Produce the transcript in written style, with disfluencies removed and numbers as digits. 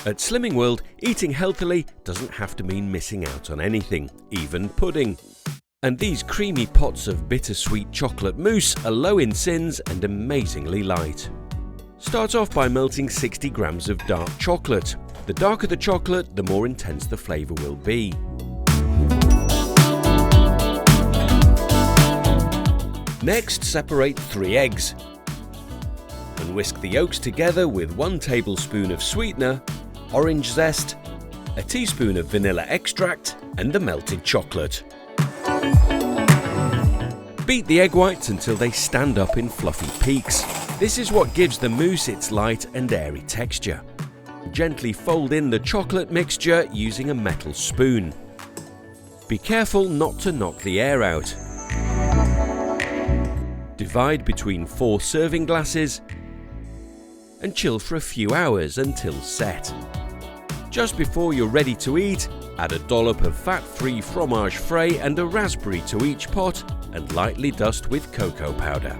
At Slimming World, eating healthily doesn't have to mean missing out on anything, even pudding. And these creamy pots of bittersweet chocolate mousse are low in Syns and amazingly light. Start off by melting 60 grams of dark chocolate. The darker the chocolate, the more intense the flavour will be. Next, separate 3 eggs and whisk the yolks together with 1 tablespoon of sweetener, orange zest, a teaspoon of vanilla extract and the melted chocolate. Beat the egg whites until they stand up in fluffy peaks. This is what gives the mousse its light and airy texture. Gently fold in the chocolate mixture using a metal spoon. Be careful not to knock the air out. Divide between 4 serving glasses and chill for a few hours until set. Just before you're ready to eat, add a dollop of fat-free fromage frais and a raspberry to each pot and lightly dust with cocoa powder.